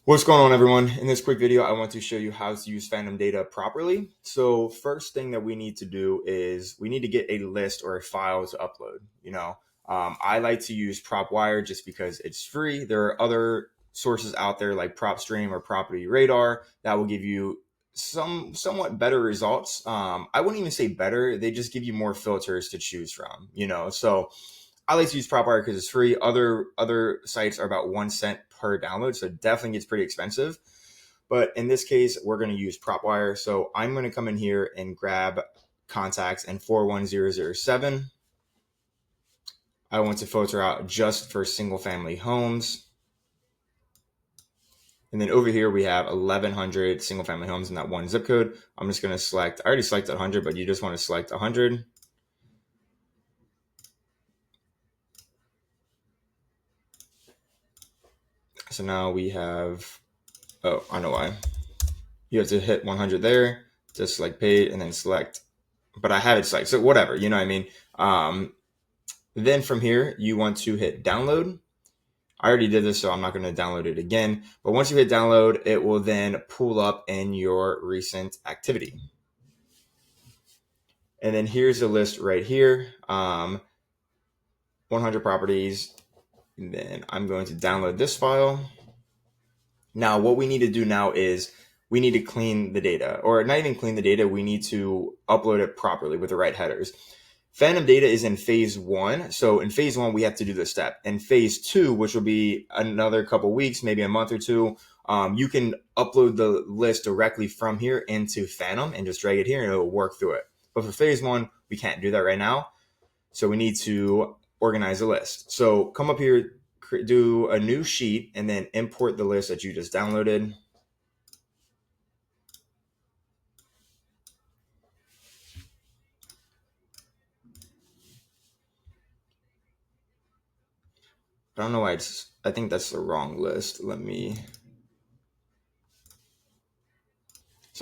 What's going on, everyone? In this quick video, I want to show you how to use Phantom data properly. So first thing that we need to do is we need to get a list or a file to upload. I like to use PropWire just because it's free. There are other sources out there like PropStream or Property Radar that will give you somewhat better results. I wouldn't even say better. They just give you more filters to choose from, So I like to use PropWire because it's free. Other sites are about 1 cent per download, so it definitely gets pretty expensive. But in this case, we're going to use PropWire. So I'm going to come in here and grab contacts and 41007. I want to filter out just for single family homes. And then over here, we have 1,100 single family homes in that one zip code. I'm just going to select, I already selected 100, but you just want to select 100. So now we have, oh, I know why. You have to hit 100 there, just select paid and then select, but I have it selected, so whatever, you know what I mean? Then from here, you want to hit download. I already did this, so I'm not going to download it again. But once you hit download, it will then pull up in your recent activity. And then here's the list right here, 100 properties. And then I'm going to download this file. Now, what we need to do now is we need to clean the data, or not even clean the data. We need to upload it properly with the right headers. Phantom data is in phase 1. So in phase 1, we have to do this step. In phase 2, which will be another couple weeks, maybe a month or two, you can upload the list directly from here into Phantom and just drag it here and it will work through it. But for phase 1, we can't do that right now. So we need to organize a list. So come up here, do a new sheet, and then import the list that you just downloaded. I don't know why I think that's the wrong list. So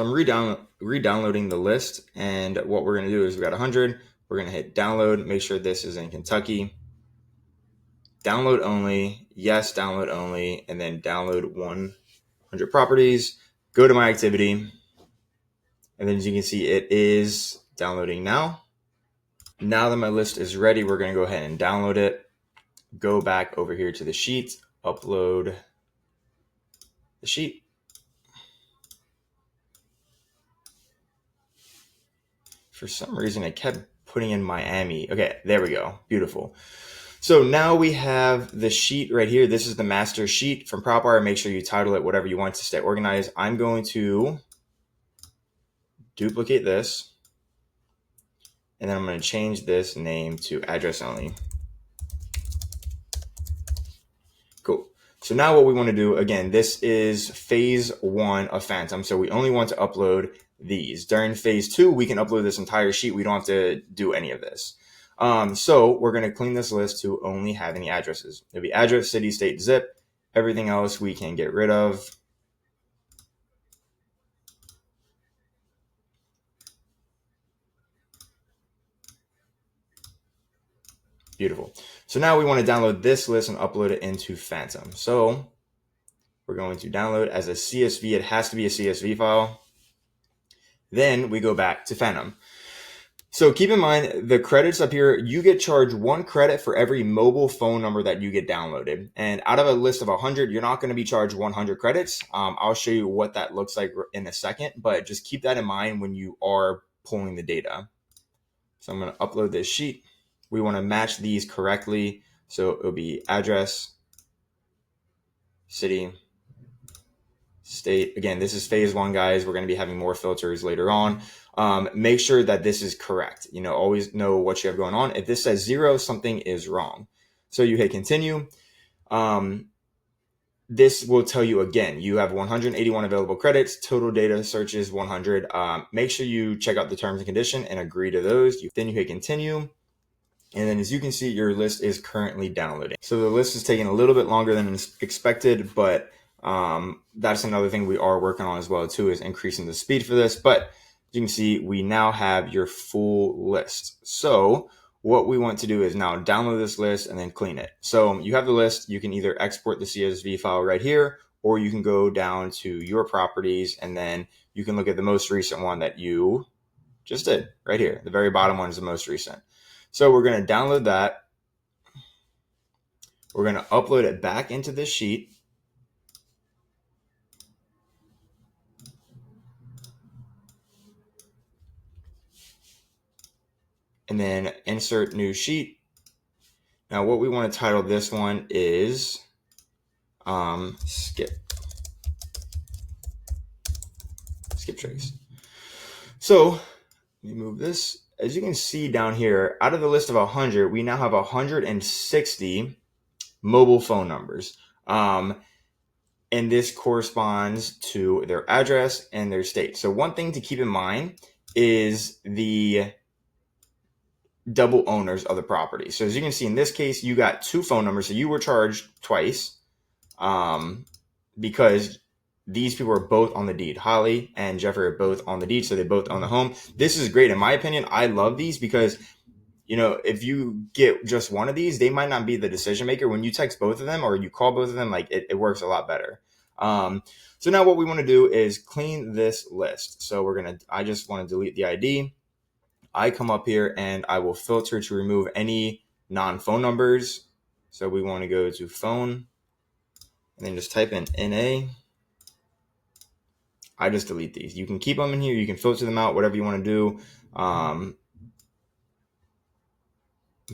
I'm re-downloading the list, and what we're going to do is we got 100. We're going to hit download, make sure this is in Kentucky. Download only, yes, download only, and then download 100 properties. Go to my activity, and then as you can see, it is downloading now. Now that my list is ready, we're going to go ahead and download it. Go back over here to the sheet, upload the sheet. For some reason, it kept putting in Miami. Okay, there we go. Beautiful. So now we have the sheet right here. This is the master sheet from PropWire. Make sure you title it whatever you want to stay organized. I'm going to duplicate this, and then I'm going to change this name to address only. Cool. So now what we want to do, again, this is phase 1 of Phantom. So we only want to upload these. During phase 2, we can upload this entire sheet. We don't have to do any of this. So we're going to clean this list to only have any addresses. It'll be address, city, state, zip. Everything else we can get rid of. Beautiful. So now we want to download this list and upload it into Phantom. So we're going to download as a CSV. It has to be a CSV file. Then we go back to Phantom. So keep in mind the credits up here, you get charged 1 credit for every mobile phone number that you get downloaded. And out of a list of 100, you're not going to be charged 100 credits. I'll show you what that looks like in a second, but just keep that in mind when you are pulling the data. So I'm going to upload this sheet. We want to match these correctly. So it'll be address, city, state. Again, this is phase 1, guys. We're going to be having more filters later on. Make sure that this is correct. Always know what you have going on. If this says 0, something is wrong. So you hit continue. This will tell you again, you have 181 available credits, total data searches 100. Make sure you check out the terms and condition and agree to those. Then you hit continue. And then as you can see, your list is currently downloading. So the list is taking a little bit longer than expected, but that's another thing we are working on as well too, is increasing the speed for this. But you can see we now have your full list. So what we want to do is now download this list and then clean it. So you have the list. You can either export the CSV file right here, or you can go down to your properties and then you can look at the most recent one that you just did right here. The very bottom one is the most recent. So we're going to download that. We're going to upload it back into this sheet. And then insert new sheet. Now what we want to title this one is skip trace. So let me move this. As you can see down here, out of the list of 100, we now have 160 mobile phone numbers. And this corresponds to their address and their state. So one thing to keep in mind is the double owners of the property. So as you can see in this case, you got 2 phone numbers. So you were charged twice because these people are both on the deed. Holly and Jeffrey are both on the deed, so they both own the home. This is great. In my opinion, I love these because, you know, if you get just one of these, they might not be the decision maker. When you text both of them or you call both of them, like it works a lot better. So now what we want to do is clean this list. So I just want to delete the ID. I come up here and I will filter to remove any non-phone numbers. So we want to go to phone and then just type in NA. I just delete these. You can keep them in here. You can filter them out, whatever you want to do.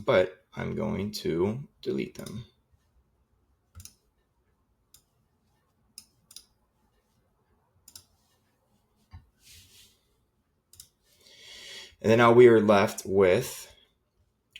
But I'm going to delete them. And then now we are left with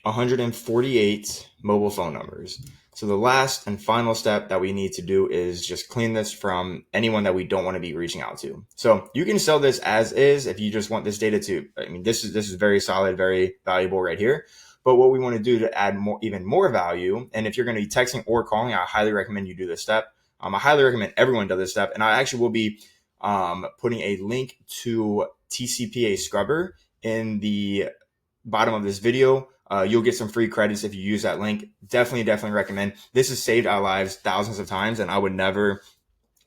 148 mobile phone numbers. So the last and final step that we need to do is just clean this from anyone that we don't want to be reaching out to. So you can sell this as is if you just want this data to, I mean, this is very solid, very valuable right here. But what we want to do to add even more value, and if you're going to be texting or calling, I highly recommend you do this step. I highly recommend everyone do this step. And I actually will be putting a link to TCPA Scrubber in the bottom of this video. You'll get some free credits if you use that link. Definitely recommend. This has saved our lives thousands of times, and I would never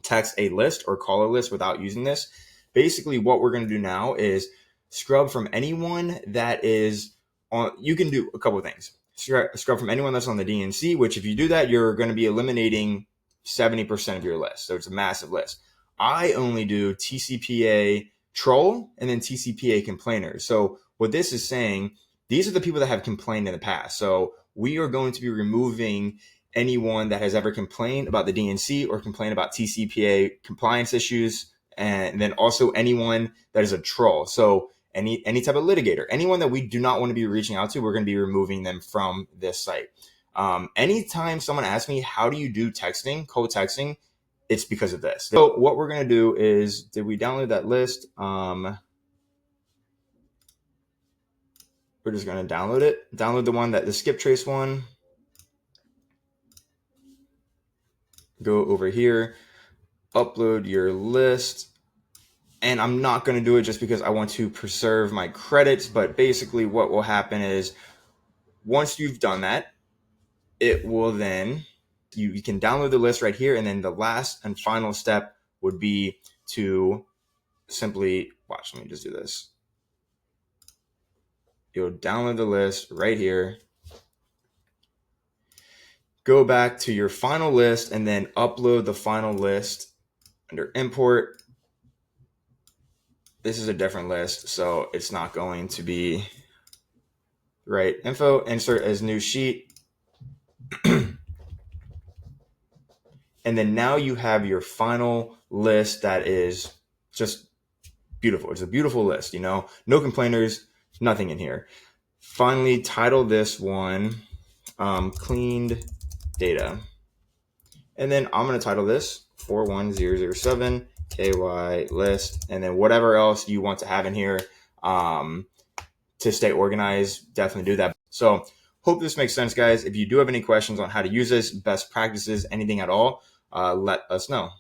text a list or call a list without using this. Basically, what we're going to do now is scrub from anyone that is on. You can do a couple of things. Scrub from anyone that's on the DNC, which if you do that, you're going to be eliminating 70% of your list. So it's a massive list. I only do TCPA troll and then TCPA complainers. So what this is saying, these are the people that have complained in the past. So we are going to be removing anyone that has ever complained about the DNC or complained about TCPA compliance issues. And then also anyone that is a troll. So any type of litigator, anyone that we do not want to be reaching out to, we're going to be removing them from this site. Anytime someone asks me, how do you do texting, cold texting? It's because of this. So what we're going to do is, did we download that list? We're just going to download it. Download the skip trace one. Go over here, upload your list. And I'm not going to do it just because I want to preserve my credits. But basically what will happen is once you've done that, it will then, you can download the list right here. And then the last and final step would be to simply, watch, let me just do this. You'll download the list right here. Go back to your final list and then upload the final list under import. This is a different list, so it's not going to be right info. Insert as new sheet. And then now you have your final list that is just beautiful. It's a beautiful list, you know, no complainers, nothing in here. Finally, title this one cleaned data. And then I'm going to title this 41007 KY list, and then whatever else you want to have in here to stay organized, definitely do that. So hope this makes sense, guys. If you do have any questions on how to use this, best practices, anything at all, let us know.